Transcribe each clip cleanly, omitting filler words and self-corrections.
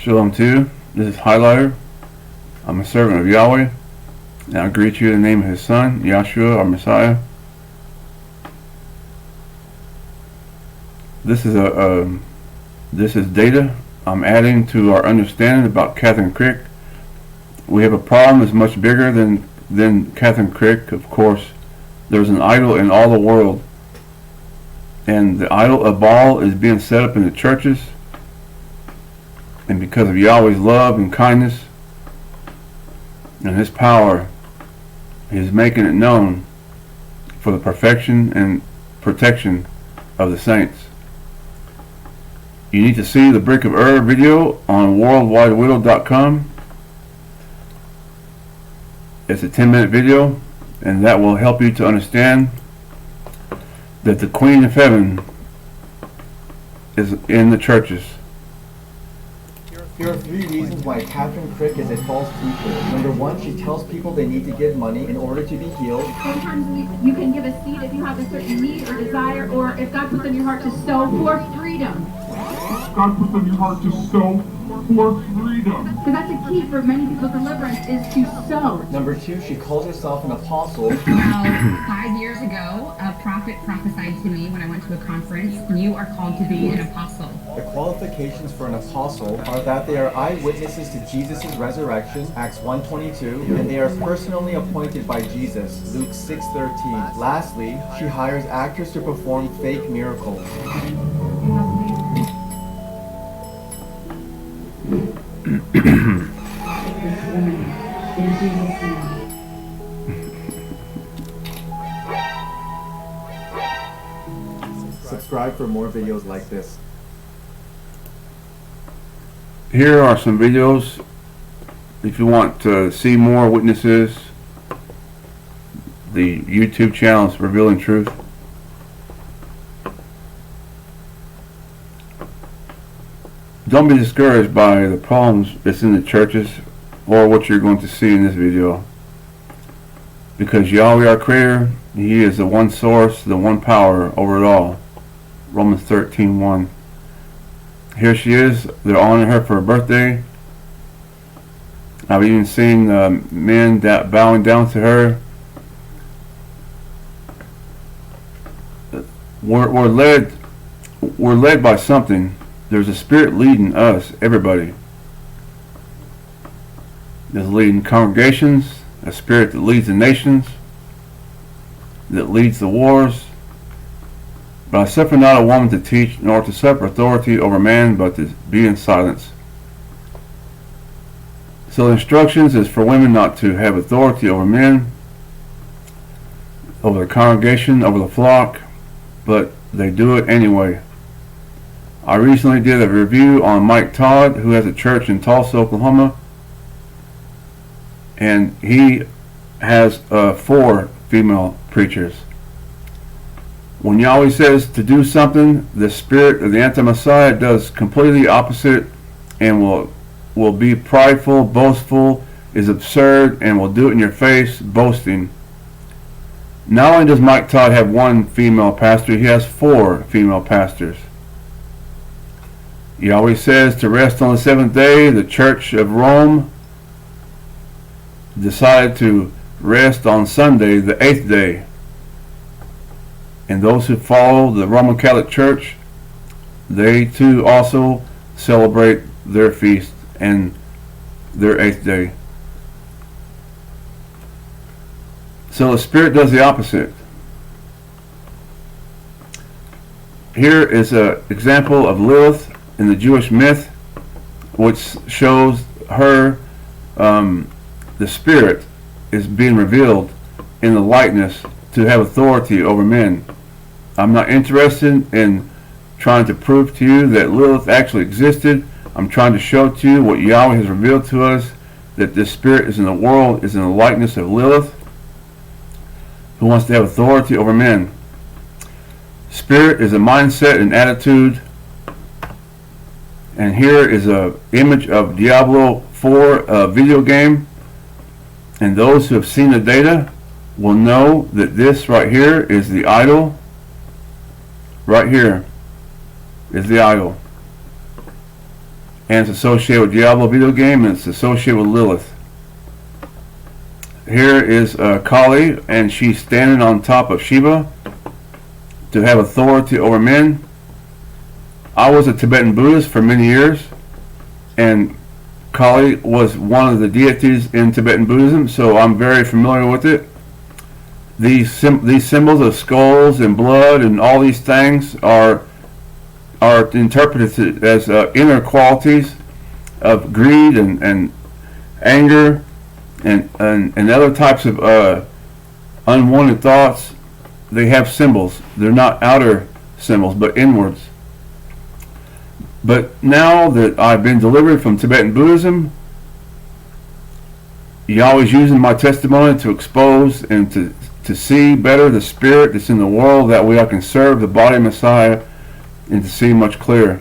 Shalom to you. This is Highlighter. I'm a servant of Yahweh, and I greet you in the name of His Son, Yahshua, our Messiah. This is data I'm adding to our understanding about Katheryn Krick. We have a problem that's much bigger than Katheryn Krick. Of course, there's an idol in all the world, and the idol of Baal is being set up in the churches. And because of Yahweh's love and kindness and His power, He is making it known for the perfection and protection of the saints. You need to see the Brick of video on worldwidewidow.com. It's a 10-minute video, and that will help you to understand that the Queen of Heaven is in the churches. There are 3 reasons why Katheryn Krick is a false teacher. Number 1, she tells people they need to give money in order to be healed. Sometimes you can give a seed if you have a certain need or desire, or if God puts in your heart to sow for freedom. God puts in your heart to sow for freedom. Because that's a key for many people's deliverance, is to sow. Number 2, she calls herself an apostle. About 5 years ago, a prophet prophesied to me when I went to a conference, "You are called to be an apostle." The qualifications for an apostle are that they are eyewitnesses to Jesus' resurrection, Acts 1:22, and they are personally appointed by Jesus, Luke 6:13. Lastly, she hires actors to perform fake miracles. Subscribe for more videos like this. Here are some videos if you want to see more witnesses. The YouTube channel is Revealing Truth. Don't be discouraged by the problems that's in the churches or what you're going to see in this video, because Yahweh, our Creator, He is the one source, the one power over it all. Romans 13:1. Here she is. They're honoring her for her birthday. I've even seen men bowing down to her. We're led by something. There's a spirit leading us, everybody. There's leading congregations, a spirit that leads the nations, that leads the wars. But I suffer not a woman to teach, nor to suffer authority over man, but to be in silence. So the instructions is for women not to have authority over men, over the congregation, over the flock, but they do it anyway. I recently did a review on Mike Todd, who has a church in Tulsa, Oklahoma, and he has 4 female preachers. When Yahweh says to do something, the spirit of the anti-Messiah does completely opposite, and will be prideful, boastful, is absurd, and will do it in your face, boasting. Not only does Mike Todd have 1 female pastor, he has 4 female pastors. Yahweh says to rest on the 7th day. The Church of Rome decided to rest on Sunday, the 8th day. And those who follow the Roman Catholic Church, they too also celebrate their feast and their 8th day. So the Spirit does the opposite. Here is an example of Lilith in the Jewish myth, which shows her, the Spirit is being revealed in the likeness to have authority over men. I'm not interested in trying to prove to you that Lilith actually existed. I'm trying to show to you what Yahweh has revealed to us, that this spirit is in the world, is in the likeness of Lilith, who wants to have authority over men. Spirit is a mindset and attitude. And here is an image of Diablo 4 video game. And those who have seen the data will know that this right here is the idol. Right here is the idol. and it's associated with Diablo video game, and it's associated with Lilith. Here is Kali, and she's standing on top of Shiva to have authority over men. I was a Tibetan Buddhist for many years, and Kali was one of the deities in Tibetan Buddhism, so I'm very familiar with it. These symbols of skulls and blood and all these things are interpreted as inner qualities of greed and anger and other types of unwanted thoughts. They have symbols. They're not outer symbols, but inwards. But now that I've been delivered from Tibetan Buddhism, Yahweh's using my testimony to expose and to see better the spirit that's in the world. That way I can serve the body of Messiah and to see much clearer.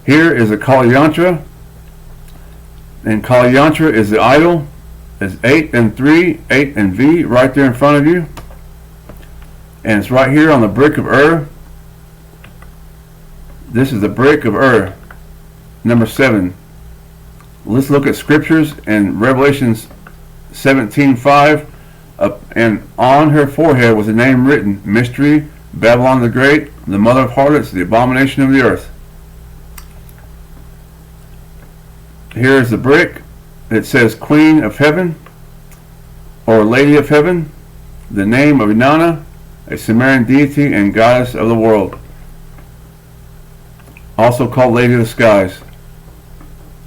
Here is a Kali Yantra, and Kali Yantra is the idol. It's 8 and 3, 8 and V, right there in front of you, and it's right here on the brick of Ur. This is the brick of Ur, number 7. Let's look at scriptures in Revelations 17:5, and on her forehead was a name written, Mystery, Babylon the Great, the mother of harlots, the abomination of the earth. Here is the brick. It says Queen of Heaven, or Lady of Heaven, the name of Inanna, a Sumerian deity and goddess of the world, also called Lady of the Skies.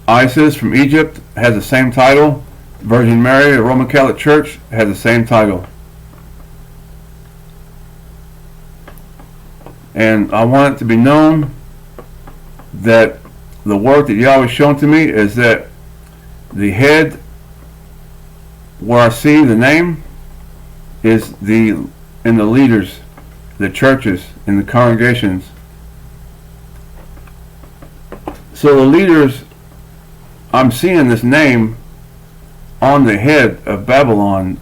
Isis from Egypt has the same title. Virgin Mary, the Roman Catholic Church, has the same title. And I want it to be known that the work that Yahweh shown to me is that the head, where I see the name, is in the leaders, the churches, in the congregations. So the leaders, I'm seeing this name on the head of Babylon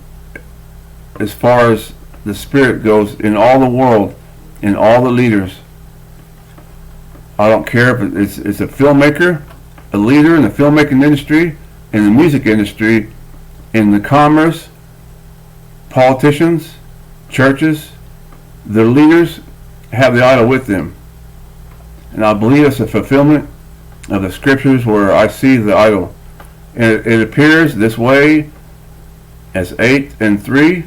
as far as the spirit goes in all the world, in all the leaders. I don't care if it's a filmmaker, a leader in the filmmaking industry, in the music industry, in the commerce, politicians, churches. The leaders have the idol with them. And I believe it's a fulfillment of the scriptures where I see the idol. And it appears this way as 8 and 3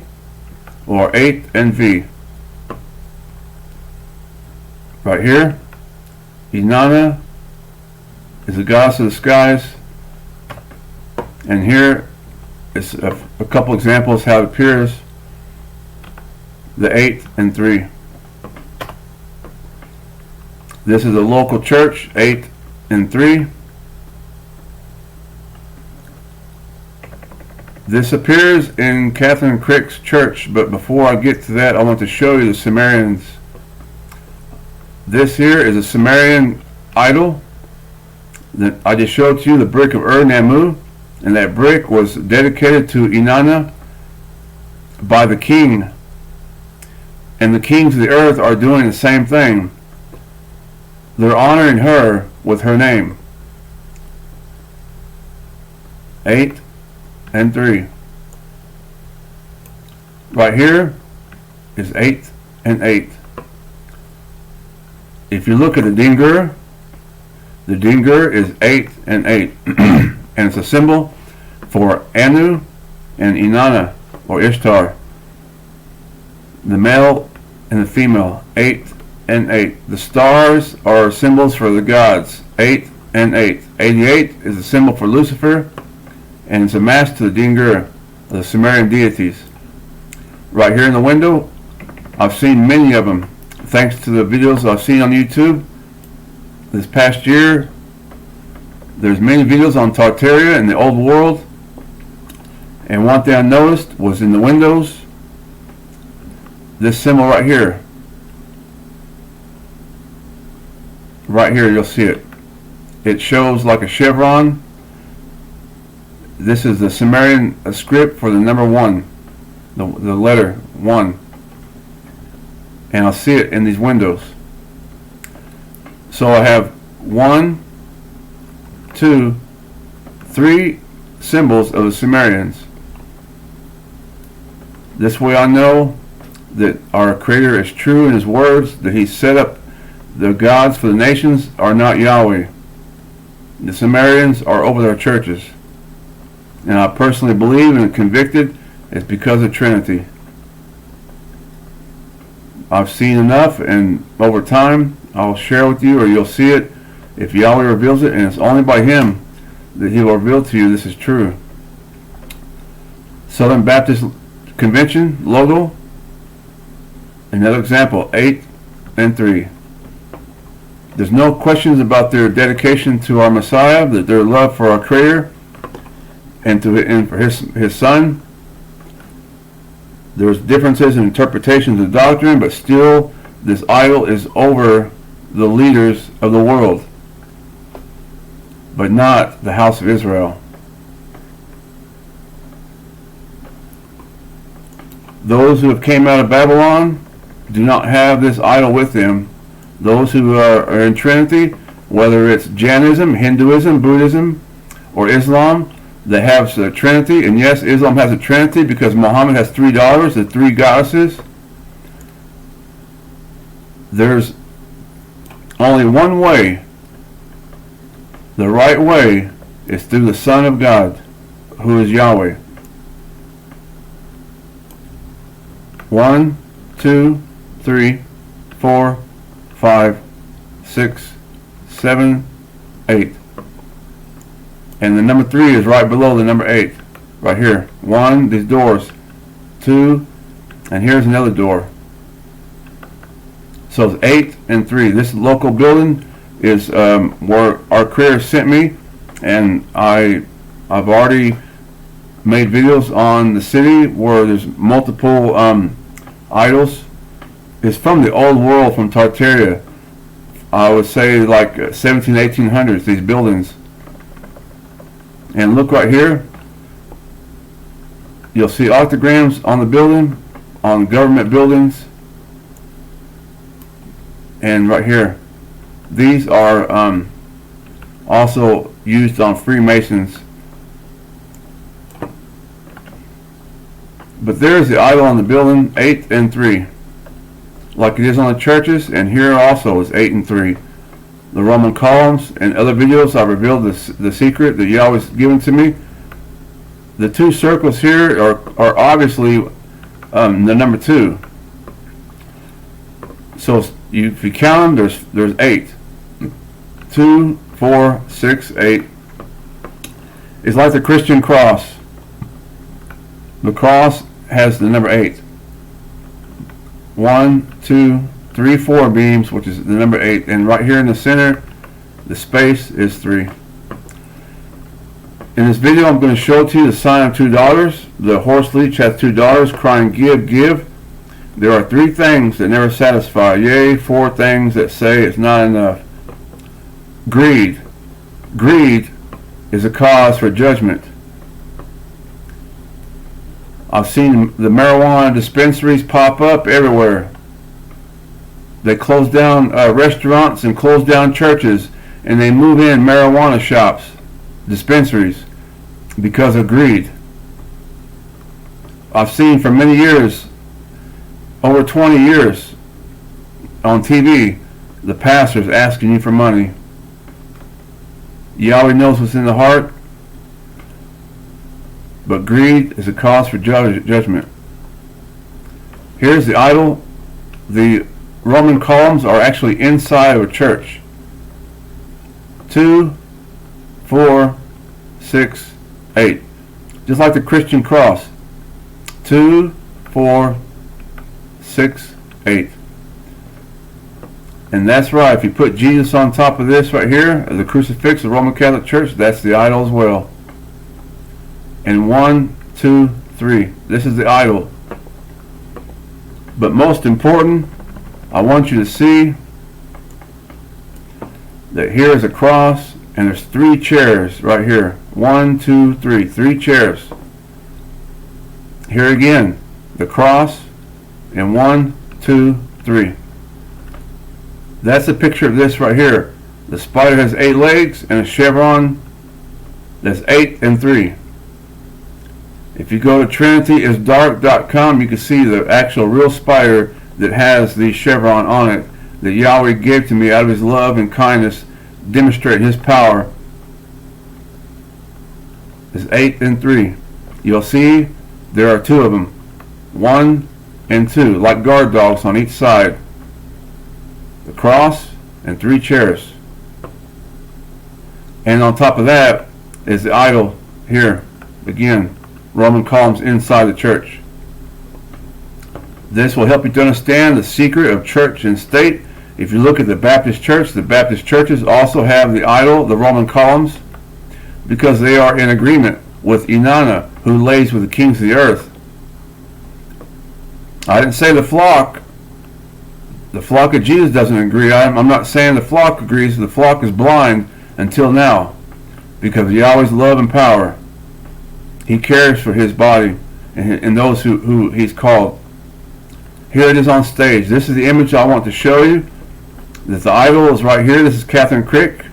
or 8 and V. Right here, Inanna is the goddess of the skies. And here is a couple examples how it appears. The 8 and 3. This is a local church, 8 and 3. This appears in Katheryn Krick's church, but before I get to that, I want to show you the Sumerians. This here is a Sumerian idol that I just showed to you, the brick of Ur-Nammu, and that brick was dedicated to Inanna by the king. And the kings of the earth are doing the same thing. They're honoring her with her name. 8 and 3. Right here is 8 and 8. If you look at the Dingur is 8 and 8. And it's a symbol for Anu and Inanna, or Ishtar. The male and the female, 8 and 8. The stars are symbols for the gods, 8 and 8. 88 is a symbol for Lucifer, and it's a mask to the Dingur, the Sumerian deities. Right here in the window, I've seen many of them, thanks to the videos I've seen on YouTube. This past year, there's many videos on Tartaria and the old world, and one thing I noticed was in the windows, this symbol right here. Right here you'll see it. It shows like a chevron. This is the Sumerian script for the number 1, the letter 1. And I'll see it in these windows. So I have 1, 2, 3 symbols of the Sumerians. This way I know that our Creator is true in His words, that He set up the gods for the nations are not Yahweh. The Sumerians are over their churches. And I personally believe and am convicted it's because of Trinity. I've seen enough, and over time I'll share with you, or you'll see it if Yahweh reveals it, and it's only by Him that He will reveal to you this is true. Southern Baptist Convention logo, another example, 8 and 3. There's no questions about their dedication to our Messiah, that their love for our Creator and for His Son. There's differences in interpretations of doctrine, but still this idol is over the leaders of the world, but not the house of Israel. Those who have came out of Babylon do not have this idol with them. Those who are in Trinity, whether it's Jainism, Hinduism, Buddhism, or Islam, they have the Trinity. And yes, Islam has a Trinity because Muhammad has 3 daughters, the 3 goddesses. There's only one way. The right way is through the Son of God, who is Yahweh. 1, 2, 3, 4, 5, 6, 7, 8. And the number 3 is right below the number 8. Right here. 1, these doors. 2, and here's another door. So it's 8 and 3. This local building is where our Creator sent me, and I've already made videos on the city where there's multiple idols. It's from the old world, from Tartaria. I would say like 1800s, these buildings. And look right here. You'll see octograms on the building, on government buildings. And right here. These are also used on Freemasons. But there's the idol on the building, 8 and 3. Like it is on the churches, and here also is 8 and 3. The Roman columns, and other videos I've revealed the secret that Yahweh's given to me. The 2 circles here are obviously the number 2. So if you count them, there's 8. 2, 4, 6, 8. It's like the Christian cross. The cross has the number 8. 1, 2, 3, 4 beams, which is the number 8. And right here in the center, the space is 3. In this video, I'm going to show to you the sign of 2 daughters. The horse leech has 2 daughters crying, "Give, give." There are 3 things that never satisfy. Yea, 4 things that say it's not enough. Greed. Greed is a cause for judgment. I've seen the marijuana dispensaries pop up everywhere. They close down restaurants and close down churches, and they move in marijuana shops, dispensaries, because of greed. I've seen for many years, over 20 years, on TV, the pastors asking you for money. Yahweh knows what's in the heart, but greed is a cause for judgment. Here's the idol. The Roman columns are actually inside of a church. 2, 4, 6, 8. Just like the Christian cross. 2, 4, 6, 8. And that's right, if you put Jesus on top of this right here, the crucifix of the Roman Catholic Church, that's the idol as well. And 1, 2, 3. This is the idol. But most important, I want you to see that here is a cross, and there's 3 chairs right here. 1, 2, 3. 3 chairs. Here again, the cross, and 1, 2, 3. That's a picture of this right here. The spider has 8 legs and a chevron that's 8 and 3. If you go to trinityisdark.com, you can see the actual real spider that has the chevron on it that Yahweh gave to me out of his love and kindness, demonstrate his power. It's 8 and 3. You'll see there are 2 of them, 1 and 2, like guard dogs on each side. The cross and 3 chairs. And on top of that is the idol here. Again, Roman columns inside the church. This will help you to understand the secret of church and state. If you look at the Baptist churches also have the idol, the Roman columns, because they are in agreement with Inanna, who lays with the kings of the earth. I didn't say the flock. The flock of Jesus doesn't agree. I'm not saying the flock agrees. The flock is blind until now because of Yahweh's love and power. He cares for his body and those who he's called. Here it is on stage. This is the image I want to show you. That the idol is right here. This is Katheryn Krick.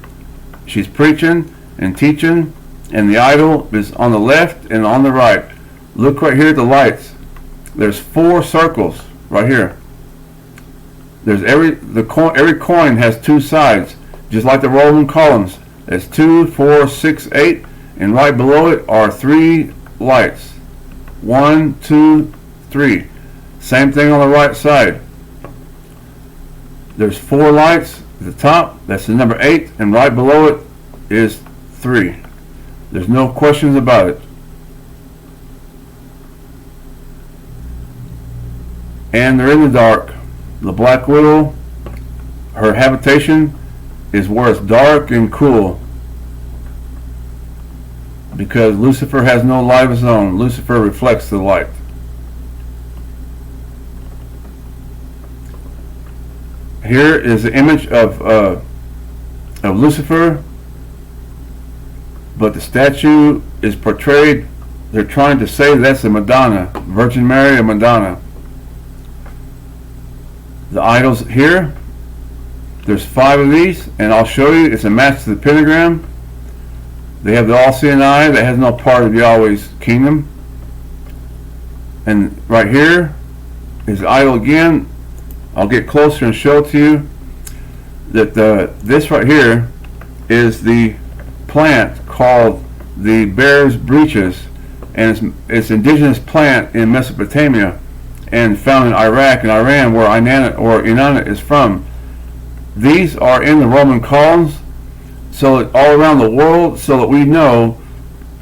She's preaching and teaching, and the idol is on the left and on the right. Look right here at the lights. There's 4 circles right here. There's every coin has 2 sides, just like the Roman columns. There's 2, 4, 6, 8, and right below it are 3 lights. 1, 2, 3. Same thing on the right side. There's 4 lights at the top. That's the number 8, and right below it is 3. There's no questions about it. And they're in the dark. The Black Widow, her habitation is where it's dark and cool, because Lucifer has no light of his own. Lucifer reflects the light. Here is the image of Lucifer, but the statue is portrayed. They're trying to say that's a Madonna, Virgin Mary, a Madonna. The idols here, there's 5 of these, and I'll show you. It's a match to the pentagram. They have the all-seeing eye that has no part of Yahweh's kingdom. And right here is the idol again. I'll get closer and show it to you that this right here is the plant called the bear's breeches, and it's indigenous plant in Mesopotamia and found in Iraq and Iran, where Inanna is from. These are in the Roman columns, so that all around the world, so that we know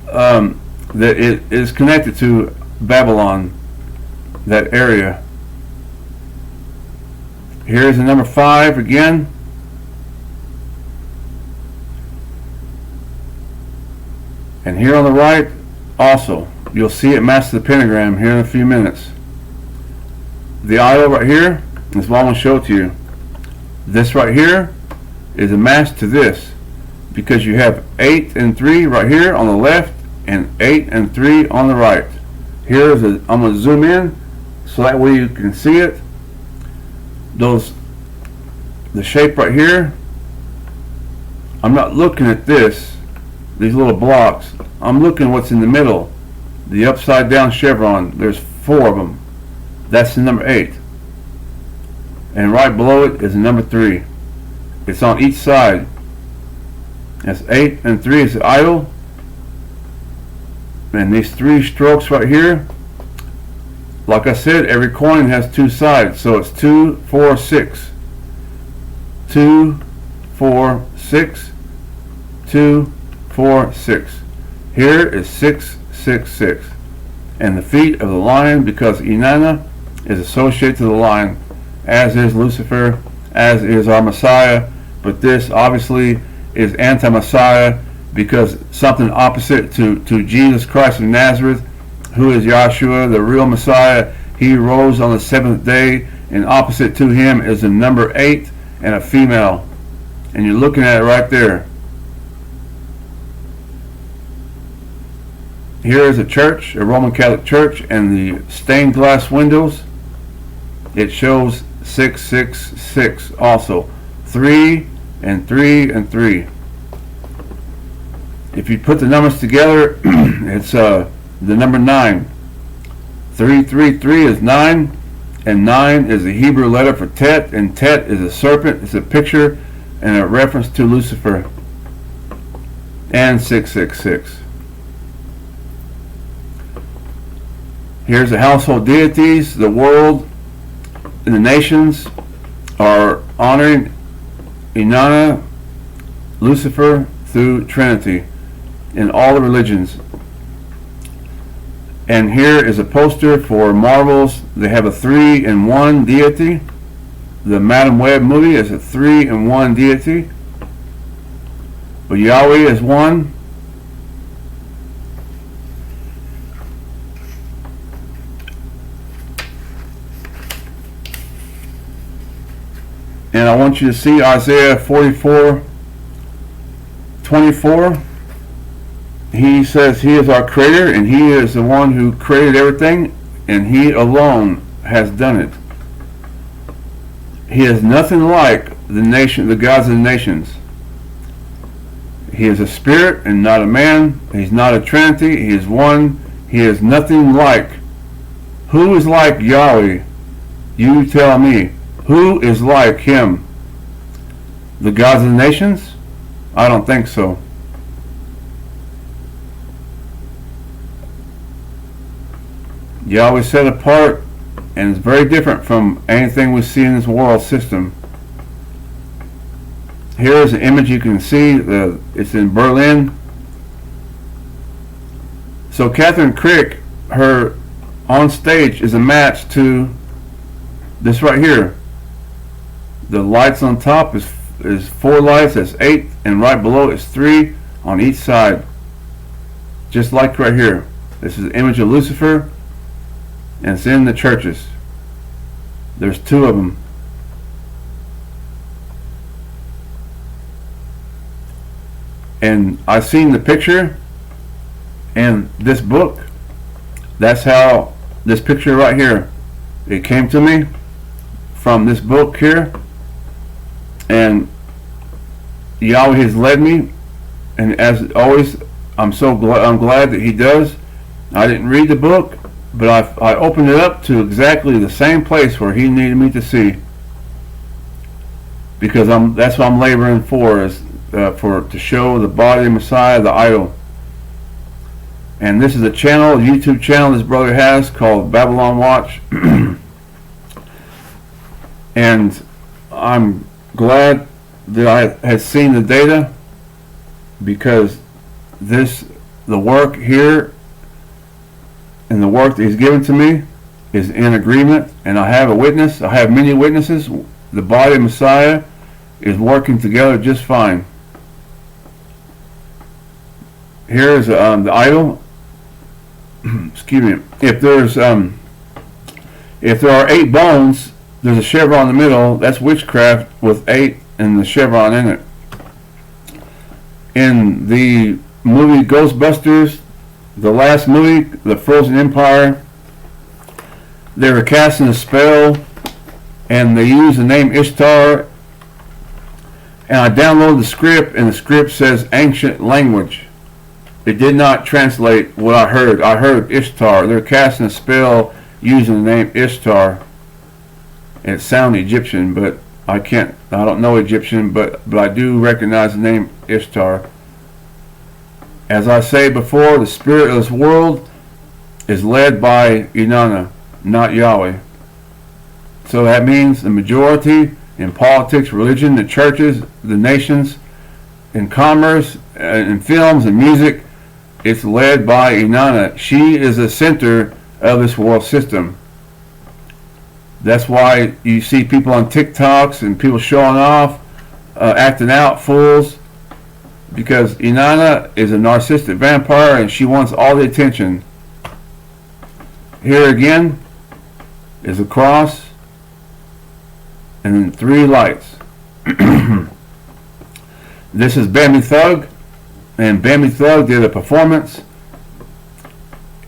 that it is connected to Babylon, that area. Here's the number 5 again. And here on the right also, you'll see it match the pentagram here in a few minutes. The idol right here is what I'm going to show to you. This right here is a match to this, because you have 8 and 3 right here on the left and 8 and 3 on the right. Here's I'm going to zoom in so that way you can see it. The shape right here, I'm not looking at these little blocks. I'm looking what's in the middle, the upside down chevron. There's 4 of them. That's the number 8, and right below it is the number 3. It's on each side. That's 8 and 3 is the idol, and these 3 strokes right here, like I said, every coin has 2 sides, so it's 2, 4, 6. 2, 4, 6. 2, 4, 6. Here is 6, 6, 6. And the feet of the lion, because Inanna is associated to the lion, as is Lucifer, as is our Messiah. But this obviously is anti-Messiah, because something opposite to Jesus Christ of Nazareth, who is Yahshua, the real Messiah. He rose on the 7th day, and opposite to him is the number 8 and a female. And you're looking at it right there. Here is a church, a Roman Catholic church, and the stained glass windows. It shows 666 also. 3 and 3 and 3. If you put the numbers together, it's the number 9. 333 is 9, and 9 is the Hebrew letter for Tet, and Tet is a serpent. It's a picture and a reference to Lucifer. And 666. Here's the household deities. The world and the nations are honoring Inanna, Lucifer, through Trinity in all the religions. And here is a poster for Marvel's. They have a 3-in-1 deity. The Madam Web movie is a 3-in-1 deity. But Yahweh is one. And I want you to see Isaiah 44:24. He says he is our creator, and he is the one who created everything, and he alone has done it. He is nothing like the gods of the nations. He is a spirit and not a man. He's not a trinity. He is one. He is nothing like. Who is like Yahweh? You tell me. Who is like him? The gods of the nations? I don't think so. Yahweh set apart and is very different from anything we see in this world system. Here is an image you can see. It's in Berlin. So Katheryn Krick, her on stage is a match to this right here. The lights on top is 4 lights, that's 8, and right below is 3 on each side. Just like right here. This is the image of Lucifer, and it's in the churches. There's 2 of them. And I've seen the picture and this book. That's how this picture right here, it came to me from this book here. And Yahweh has led me, and as always, I'm glad that he does. I didn't read the book, but I opened it up to exactly the same place where he needed me to see, because that's what I'm laboring for, is to show the body of Messiah, the idol. And this is a channel, a YouTube channel this brother has called Babylon Watch. And I'm glad that I had seen the data, because the work here and the work that he's given to me is in agreement, and I have a witness. I have many witnesses. The body of Messiah is working together just fine. Here is the idol. Excuse me. If there are 8 bones, there's a chevron in the middle. That's witchcraft with 8 and the chevron in it. In the movie Ghostbusters, the last movie, The Frozen Empire, they were casting a spell, and they used the name Ishtar. And I downloaded the script, and the script says ancient language. It did not translate what I heard. I heard Ishtar. They're casting a spell using the name Ishtar. And it sounds Egyptian, but I don't know Egyptian, but I do recognize the name Ishtar. As I say before, the spirit of this world is led by Inanna, not Yahweh. So that means the majority in politics, religion, the churches, the nations, in commerce, in films and music, it's led by Inanna. She is the center of this world system. That's why you see people on TikToks and people showing off, acting out fools, because Inanna is a narcissistic vampire and she wants all the attention. Here again is a cross and then 3 lights. This is Bambi Thug, and Bambi Thug did a performance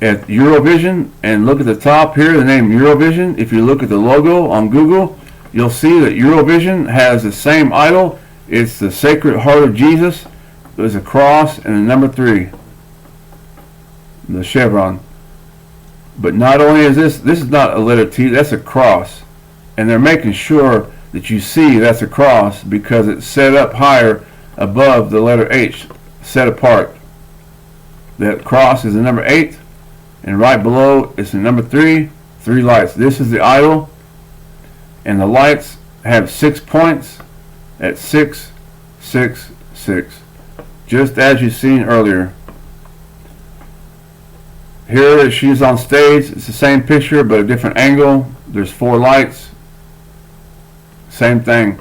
at Eurovision, and look at the top here, the name Eurovision. If you look at the logo on Google, you'll see that Eurovision has the same idol It's the Sacred Heart of Jesus. There's a cross and a number 3. The chevron. But not only is this is not a letter T, that's a cross. And they're making sure that you see that's a cross because it's set up higher above the letter H, set apart. That cross is the number 8, and right below is the number 3, 3 lights. This is the idol, and the lights have 6 points at 6, 6, 6, just as you've seen earlier. Here she's on stage. It's the same picture but a different angle. There's 4 lights. Same thing.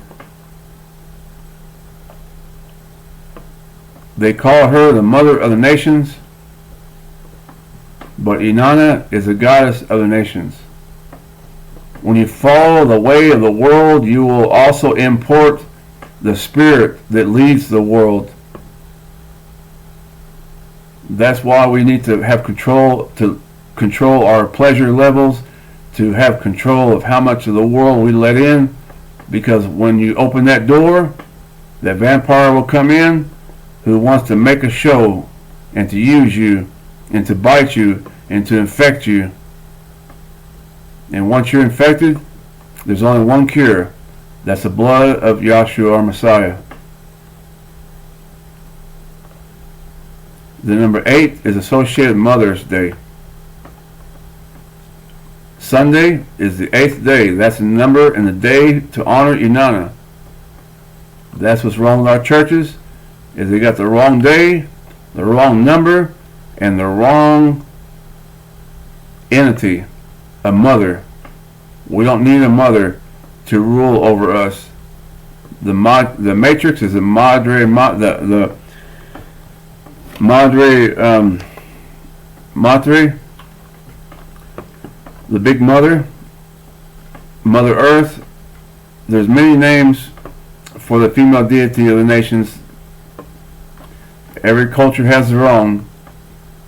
They call her the mother of the nations, but Inanna is the goddess of the nations. When you follow the way of the world, you will also import the spirit that leads the world. That's why we need to have control, to control our pleasure levels, to have control of how much of the world we let in, because when you open that door, that vampire will come in who wants to make a show and to use you and to bite you and to infect you. And once you're infected, there's only one cure. That's the blood of Yahshua, our Messiah. The number 8 is associated with Mother's Day. Sunday is the 8th day. That's the number and the day to honor Inanna. That's what's wrong with our churches, is they got the wrong day, the wrong number, and the wrong entity, a mother. We don't need a mother to rule over us. The matrix is the madre, matre, the big mother, Mother Earth. There's many names for the female deity of the nations. Every culture has their own,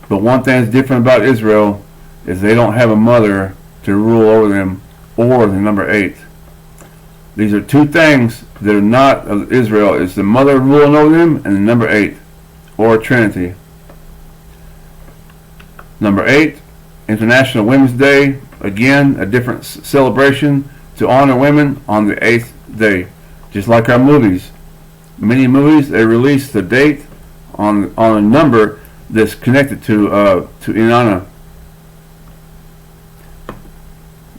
but one thing that's different about Israel is they don't have a mother to rule over them, or the number 8. These are 2 things that are not of Israel. It's the mother ruling over them and the number 8, or Trinity. Number 8, International Women's Day. Again, a different celebration to honor women on the 8th day. Just like our movies. Many movies, they release the date on a number that's connected to Inanna.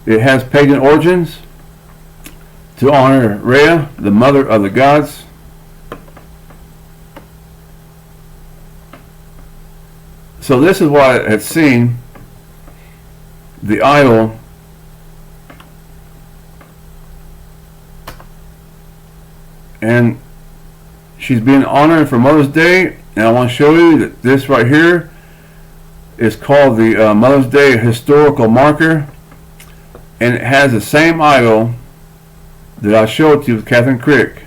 It has pagan origins to honor Rhea, the mother of the gods. So this is what I had seen. The idol and she's being honored for Mother's Day, and I want to show you that this right here is called the Mother's Day historical marker, and it has the same idol that I showed to you with Katheryn Krick,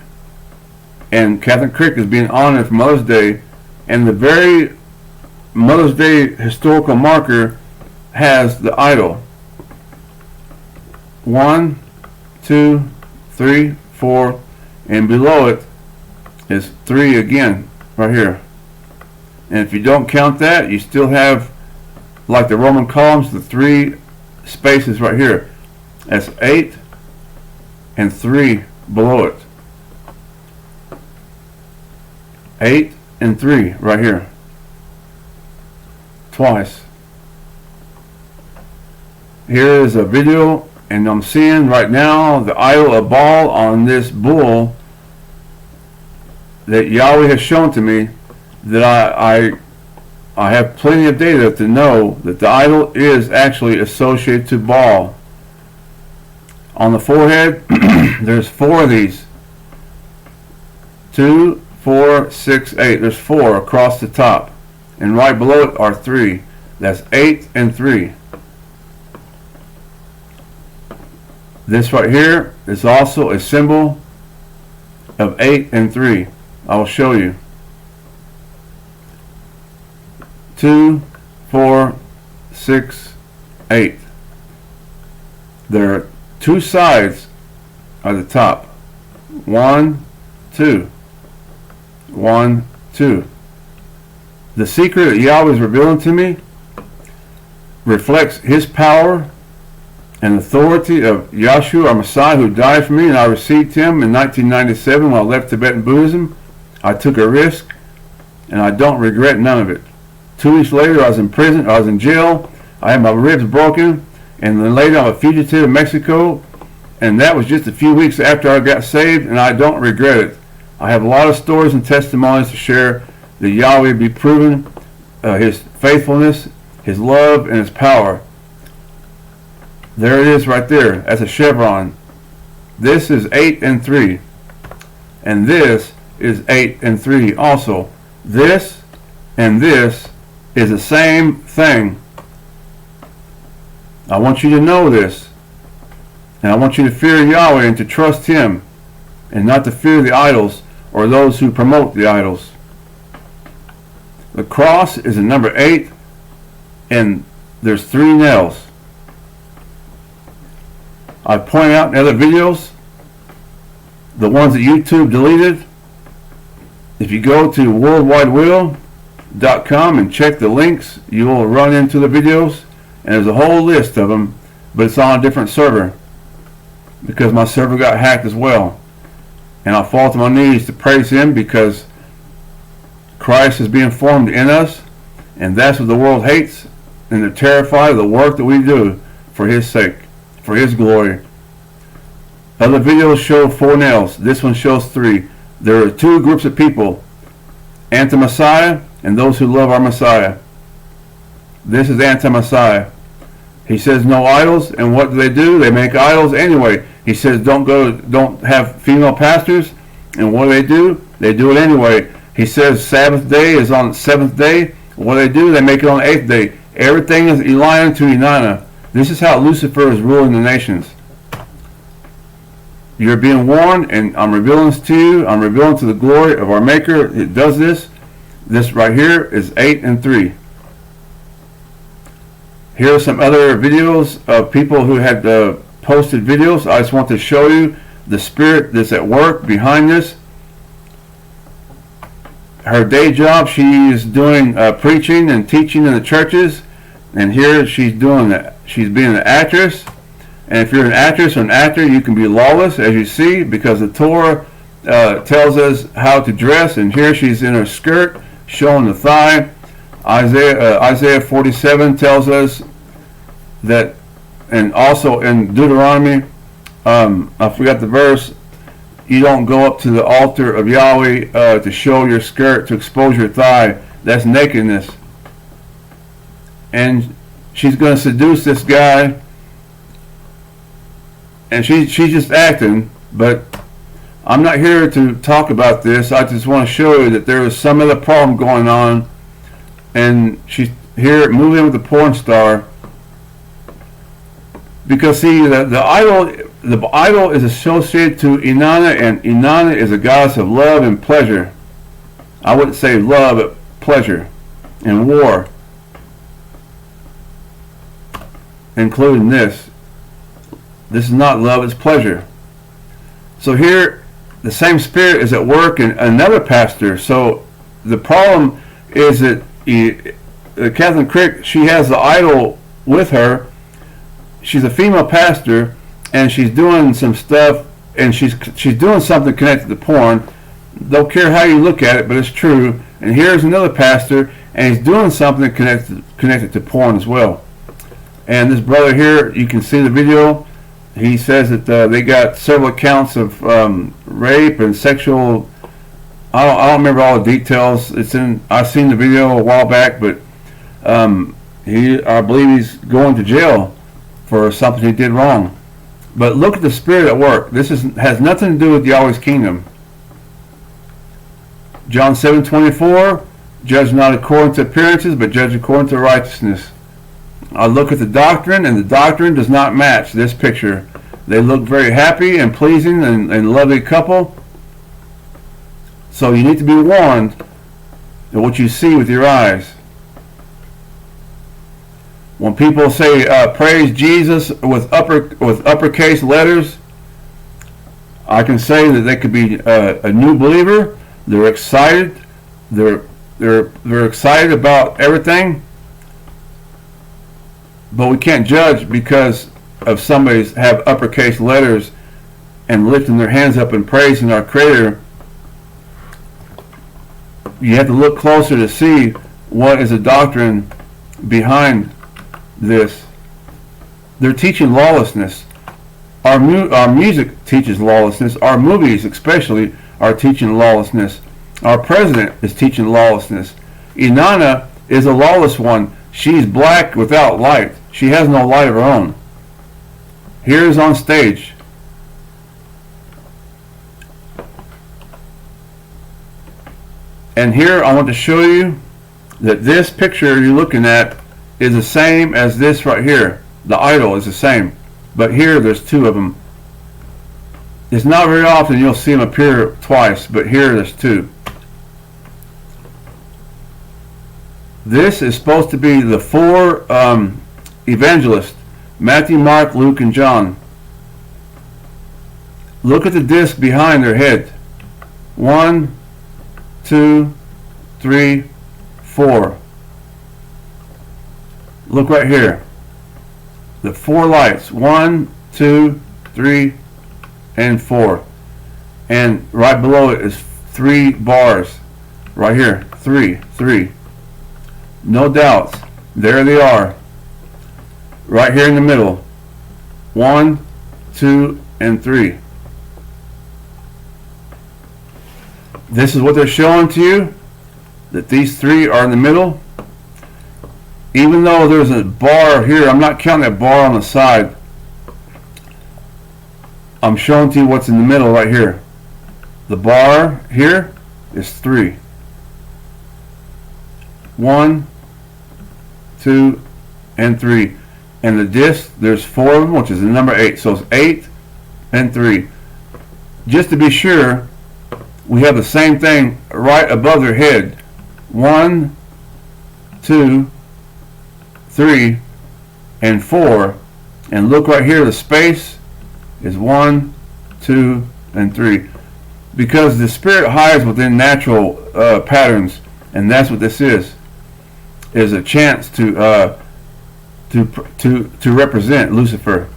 and Katheryn Krick is being honored for Mother's Day, and the very Mother's Day historical marker has the idol. 1, 2, 3, 4, and below it is 3 again, right here. And if you don't count that, you still have, like the Roman columns, the 3 spaces right here. That's 8 and 3 below it. 8 and 3 right here. Twice. Here is a video, and I'm seeing right now the idol of Baal on this bull that Yahweh has shown to me, that I have plenty of data to know that the idol is actually associated to Baal. On the forehead, there's 4 of these. 2, 4, 6, 8. There's 4 across the top. And right below it are 3. That's 8 and 3. This right here is also a symbol of 8 and 3. I will show you. 2, 4, 6, 8. There are 2 sides at the top. 1, 2. 1, 2. The secret that Yahweh is revealing to me reflects His power and authority of Yahshua, our Messiah, who died for me, and I received Him in 1997 when I left Tibetan Buddhism. I took a risk, and I don't regret none of it. 2 weeks later, I was in prison. I was in jail. I had my ribs broken, and then later I'm a fugitive in Mexico, and that was just a few weeks after I got saved, and I don't regret it. I have a lot of stories and testimonies to share that Yahweh be proven, His faithfulness, His love, and His power. There it is right there. That's a chevron. This is 8 and 3. And this is 8 and 3 also. This and this is the same thing. I want you to know this. And I want you to fear Yahweh and to trust Him, and not to fear the idols or those who promote the idols. The cross is a number 8, and there's 3 nails. I point out in other videos, the ones that YouTube deleted. If you go to worldwidewheel.com and check the links, you will run into the videos, and there's a whole list of them, but it's on a different server because my server got hacked as well. And I fall to my knees to praise Him because Christ is being formed in us, and that's what the world hates, and they're terrified of the work that we do for His sake, for His glory. Other videos show 4 nails. This one shows 3. There are 2 groups of people, anti-Messiah and those who love our Messiah. This is anti-Messiah. He says no idols, and what do? They make idols anyway. He says don't have female pastors, and what do? They do it anyway. He says Sabbath day is on the 7th day. What do? They make it on the 8th day. Everything is Elion to Inanna. This is how Lucifer is ruling the nations. You're being warned, and I'm revealing this to you. I'm revealing to the glory of our Maker. It does this. This right here is 8 and 3. Here are some other videos of people who had posted videos. I just want to show you the spirit that's at work behind this. Her day job, she is doing preaching and teaching in the churches, and here she's doing that. She's being an actress, and if you're an actress or an actor, you can be lawless, as you see, because the Torah tells us how to dress, and here she's in her skirt, showing the thigh. Isaiah 47 tells us that, and also in Deuteronomy, I forgot the verse, you don't go up to the altar of Yahweh to show your skirt, to expose your thigh. That's nakedness. And she's going to seduce this guy, and she's just acting, but I'm not here to talk about this. I just want to show you that there is some other problem going on, and she's here moving with the porn star. Because see, the idol is associated to Inanna, and Inanna is a goddess of love and pleasure. I wouldn't say love, but pleasure and war, including this. This is not love, it's pleasure. So here, the same spirit is at work in another pastor. So the problem is that Katheryn Krick, she has the idol with her. She's a female pastor, and she's doing some stuff, and she's doing something connected to porn. Don't care how you look at it, but it's true. And here's another pastor, and he's doing something connected to porn as well. And this brother here, you can see the video. He says that they got several accounts of rape and sexual. I don't remember all the details. I've seen the video a while back, but I believe he's going to jail for something he did wrong. But look at the spirit at work. This has nothing to do with Yahweh's kingdom. John 7:24, judge not according to appearances, but judge according to righteousness. I look at the doctrine, and the doctrine does not match this picture. They look very happy and pleasing and lovely couple. So you need to be warned of what you see with your eyes. When people say praise Jesus with uppercase letters, I can say that they could be a new believer, They're excited. They're excited about everything. But we can't judge because of somebody's have uppercase letters and lifting their hands up and praising our Creator. You have to look closer to see what is the doctrine behind this. They're teaching lawlessness. Our music teaches lawlessness. Our movies especially are teaching lawlessness. Our president is teaching lawlessness. Inanna is a lawless one. She's black without light. She has no light of her own. Here is on stage. And here I want to show you that this picture you're looking at is the same as this right here. The idol is the same. But here there's two of them. It's not very often you'll see them appear twice, but here there's two. This is supposed to be the four evangelists, Matthew, Mark, Luke, and John. Look at the disc behind their head. 1, 2, 3, 4. Look right here. The four lights. 1, 2, 3, and 4. And right below it is 3 bars. Right here. 3. No doubts. There they are. Right here in the middle. 1, 2, and 3. This is what they're showing to you, that these 3 are in the middle. Even though there's a bar here, I'm not counting that bar on the side. I'm showing to you what's in the middle right here. The bar here is 3. 1, 2, and 3. And the disc, there's 4 of them, which is the number 8. So it's 8 and 3. Just to be sure, we have the same thing right above their head. 1, 2, 3, and 4. And look right here, the space is 1, 2, and 3. Because the spirit hides within natural patterns, and that's what this is a chance to represent Lucifer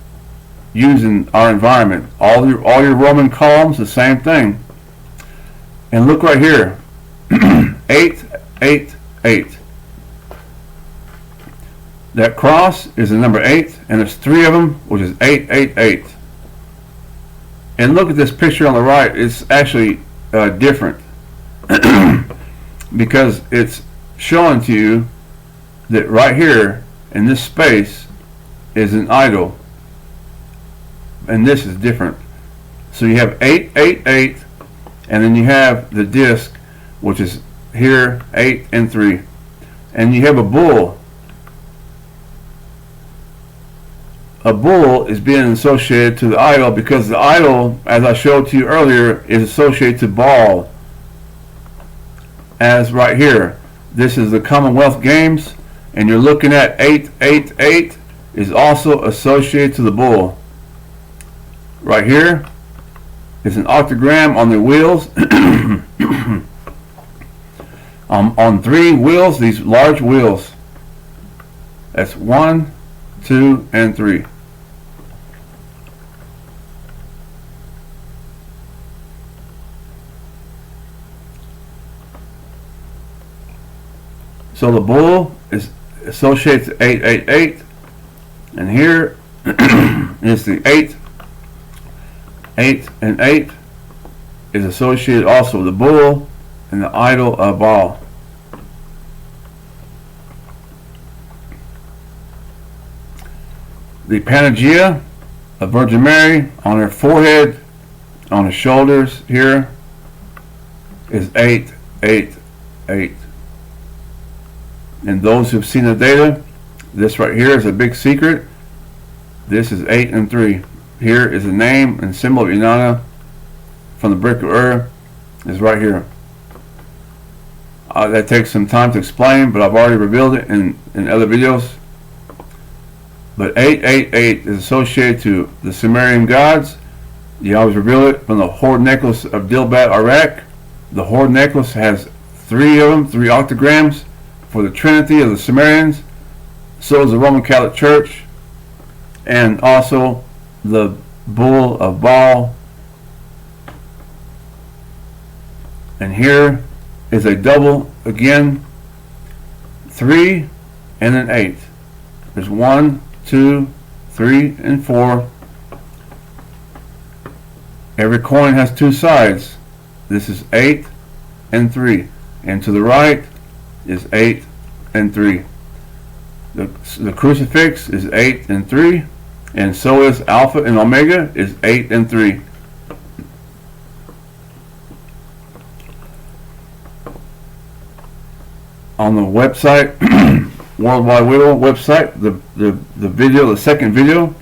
using our environment. All your Roman columns, the same thing. And look right here, 8, 8, 8. That cross is the number 8, and there's 3 of them, which is 8, 8, 8. And look at this picture on the right. It's actually different because it's showing to you that right here in this space is an idol, and this is different. So you have 8, 8, 8. And then you have the disc, which is here, 8 and 3. And you have a bull. A bull is being associated to the idol because the idol, as I showed to you earlier, is associated to Baal. As right here, this is the Commonwealth Games, and you're looking at 8, 8, 8 is also associated to the bull. Right here. It's an octagram on the wheels. On 3 wheels, these large wheels. That's 1, 2, and 3. So the bull is associated to 8, 8, 8. And here is the 8. 8 and 8 is associated also with the bull and the idol of Baal. The Panagia of Virgin Mary on her forehead, on her shoulders here, is 8, 8, 8. And those who've seen the data, this right here is a big secret. This is 8 and 3. Here is the name and symbol of Inanna from the brick of Ur. Is right here. That takes some time to explain, but I've already revealed it in other videos. But 8, 8, 8 is associated to the Sumerian gods. You always reveal it from the hoard necklace of Dilbat, Iraq. The hoard necklace has 3 of them, 3 octograms for the Trinity of the Sumerians. So is the Roman Catholic Church, and also the bull of Baal. And here is a double again, 3 and an 8. There's 1, 2, 3, and 4. Every coin has 2 sides. This is 8 and 3, and to the right is 8 and 3. The crucifix is 8 and 3, and so is Alpha and Omega is 8 and 3. On the website, Worldwide Widow website, the video, the second video,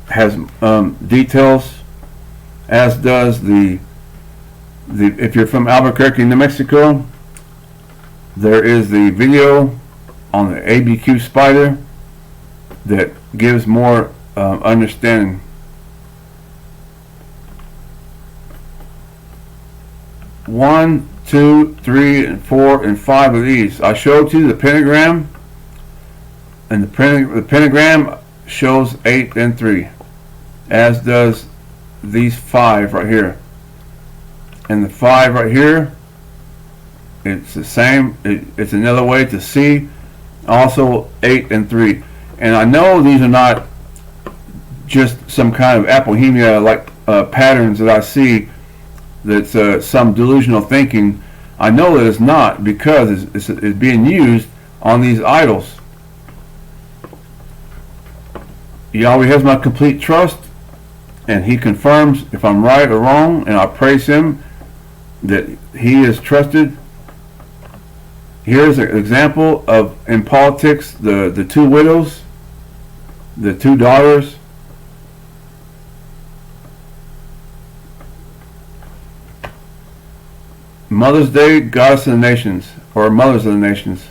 has details, as does the if you're from Albuquerque, New Mexico, there is the video on the ABQ spider that gives more understanding. One, 2, 3, and 4, and 5 of these. I showed you the pentagram, and the pentagram shows 8 and 3, as does these 5 right here. And the 5 right here, it's the same. It's another way to see. Also 8 and 3. And I know these are not just some kind of apohemia like patterns that I see. That's some delusional thinking. I know that it's not, because it's being used on these idols. Yahweh has my complete trust, and He confirms if I'm right or wrong, and I praise Him that He is trusted. Here's an example of, in politics, the 2 widows, the 2 daughters. Mother's Day, Goddess of the Nations, or Mothers of the Nations.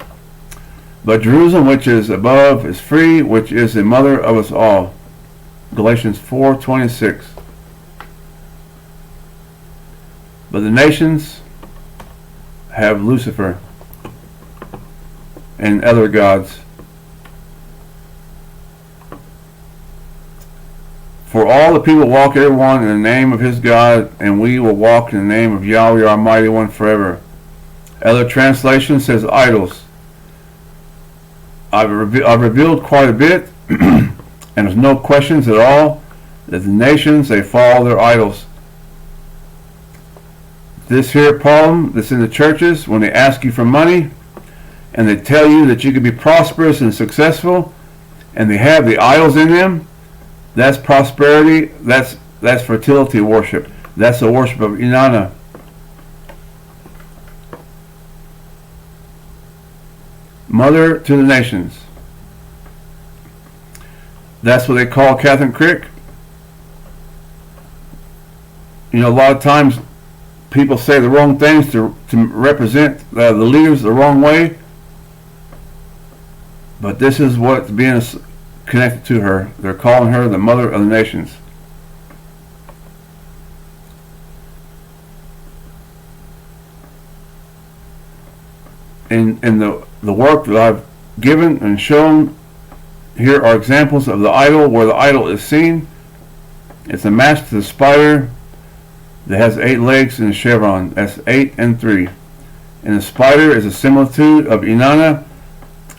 But Jerusalem, which is above, is free, which is the mother of us all. Galatians 4:26. But the nations have Lucifer and other gods. For all the people walk, everyone, in the name of his God, and we will walk in the name of Yahweh, our mighty one, forever. Other translation says idols. I've revealed quite a bit, and there's no questions at all that the nations, they follow their idols. This here problem that's in the churches, when they ask you for money, and they tell you that you can be prosperous and successful, and they have the idols in them, that's prosperity, that's fertility worship. That's the worship of Inanna. Mother to the nations. That's what they call Katheryn Krick. You know, a lot of times people say the wrong things to represent the leaders the wrong way. But this is what's being connected to her. They're calling her the mother of the nations. In the work that I've given and shown, here are examples of the idol where the idol is seen. It's a mask to the spider that has 8 legs and a chevron. That's 8 and 3. And the spider is a similitude of Inanna.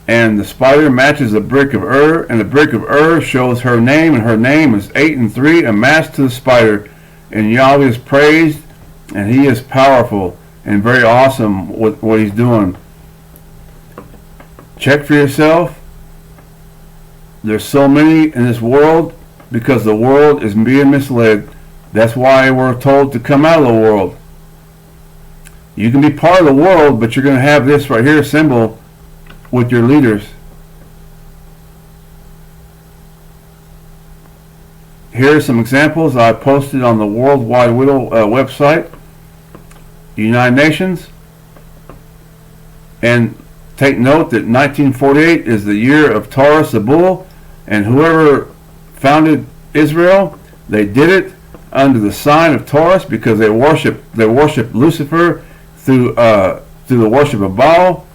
And the spider matches the brick of and the brick of shows her name, and her name is 8 and 3, a mask to the spider. And Yahweh is praised, and He is powerful and very awesome with what He's doing. Check for yourself. There's so many in this world because the world is being misled. That's why we're told to come out of the world. You can be part of the world, but you're going to have this right here symbol with your leaders. Here are some examples I posted on the Worldwide Widow website, United Nations. And take note that 1948 is the year of Taurus the bull, and whoever founded Israel, they did it under the sign of Taurus, because they worship Lucifer through the worship of Baal.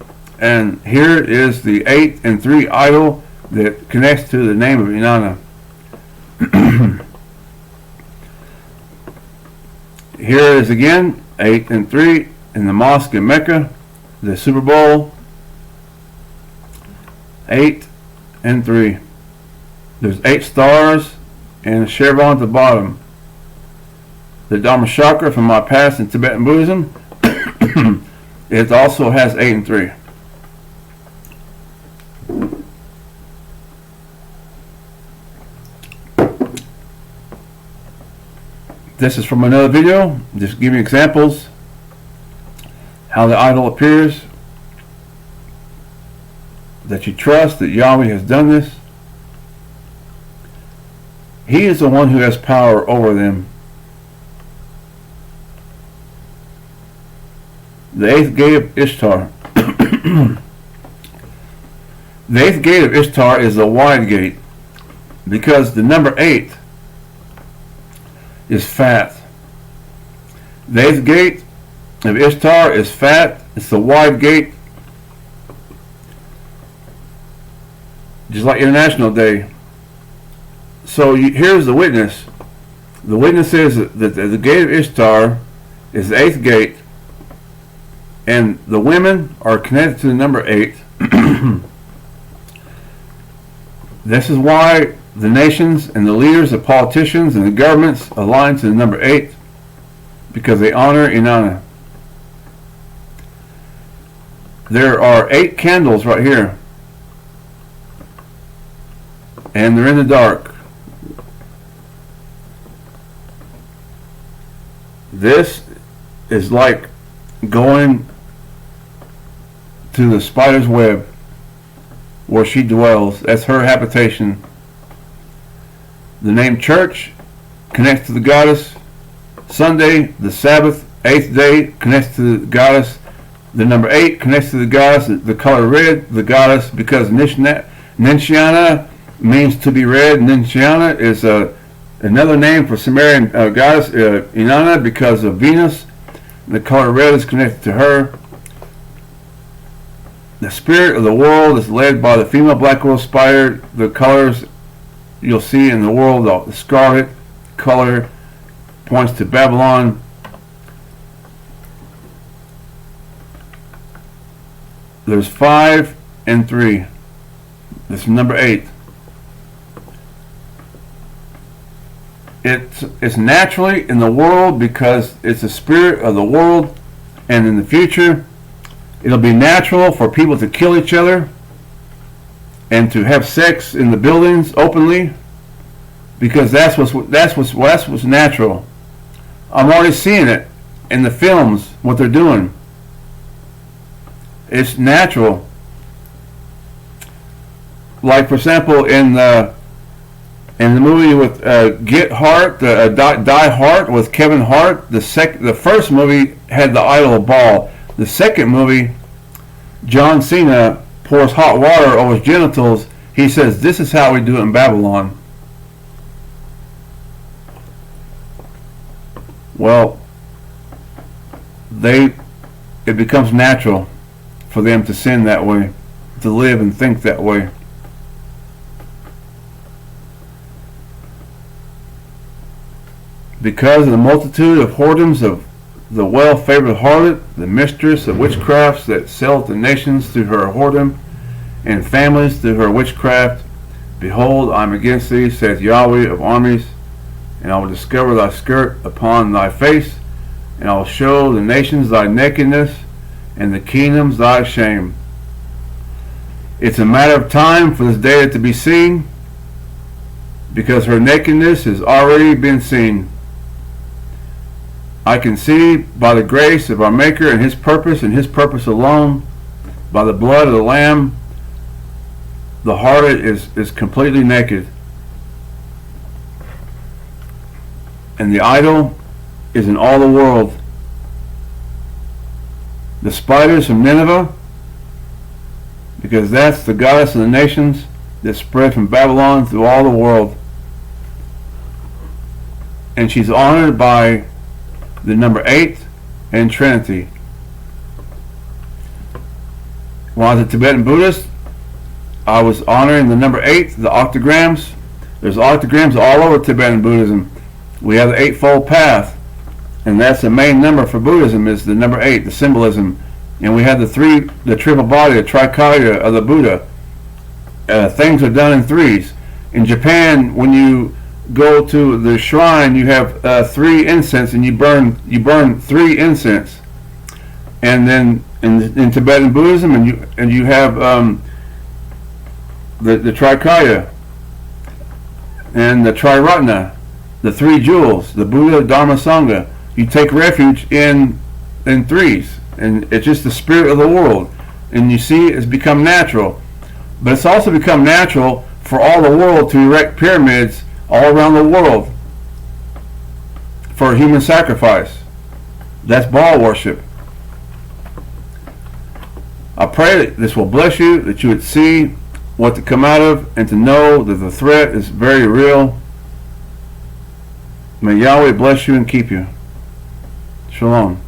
And here is the 8 and 3 idol that connects to the name of Inanna. Here is again 8 and 3 in the mosque in Mecca, the Super Bowl. 8 and 3. There's 8 stars and a chevron at the bottom. The Dharma chakra from my past in Tibetan Buddhism, it also has 8 and 3. This is from another video, just giving examples how the idol appears, that you trust that Yahweh has done this. He is the one who has power over them. The 8th gate of Ishtar. The 8th gate of Ishtar is the wide gate, because the number 8 is fat. The 8th gate of Ishtar is fat. It's the wide gate, just like International Day. So here's the witness. The witness is that the gate of Ishtar is the 8th gate, and the women are connected to the number 8. This is why the nations and the leaders, the politicians and the governments align to the number 8, because they honor Inanna. There are 8 candles right here, and they're in the dark. This is like going to the spider's web where she dwells. That's her habitation. The name church connects to the goddess. Sunday, the Sabbath, 8th day, connects to the goddess. The number 8 connects to the goddess. The color red, the goddess, because Ninshiana means to be red. Ninshiana is another name for Sumerian goddess Inanna, because of Venus. The color red is connected to her. The spirit of the world is led by the female black widow spider. The colors you'll see in the world, the scarlet color points to Babylon. There's 5 and 3. This is number 8. It's naturally in the world because it's the spirit of the world, and in the future it'll be natural for people to kill each other and to have sex in the buildings openly, because that's what's natural. I'm already seeing it in the films, what they're doing. It's natural. Like, for example, in the movie with Get Hart, Die Hart with Kevin Hart, the first movie had the idol of Baal. The second movie, John Cena pours hot water over his genitals. He says, "This is how we do it in Babylon." Well, it becomes natural for them to sin that way, to live and think that way. Because of the multitude of whoredoms of the well-favored harlot, the mistress of witchcrafts that selleth the nations through her whoredom, and families through her witchcraft, behold, I am against thee, saith Yahweh of armies, and I will discover thy skirt upon thy face, and I will show the nations thy nakedness, and the kingdoms thy shame. It's a matter of time for this day to be seen, because her nakedness has already been seen. I can see by the grace of our Maker and His purpose alone, by the blood of the Lamb, the harlot is completely naked. And the idol is in all the world. The spiders from Nineveh, because that's the goddess of the nations that spread from Babylon through all the world. and she's honored by the number 8 and Trinity. When I was a Tibetan Buddhist, I was honoring the number 8, the octograms. There's octograms all over Tibetan Buddhism. We have the Eightfold Path, and that's the main number for Buddhism, is the number 8, the symbolism. And we have the triple body, the trikarya of the Buddha. Things are done in threes. In Japan, when you go to the shrine, you have 3 incense, and you burn 3 incense. And then in Tibetan Buddhism, and you have the trikarya and the triratna, the 3 jewels, the Buddha, Dharma, Sangha. You take refuge in threes, and it's just the spirit of the world. And you see, it's become natural, but it's also become natural for all the world to erect pyramids all around the world for human sacrifice. That's Baal worship. I pray that this will bless you, that you would see what to come out of, and to know that the threat is very real. May Yahweh bless you and keep you. Shalom.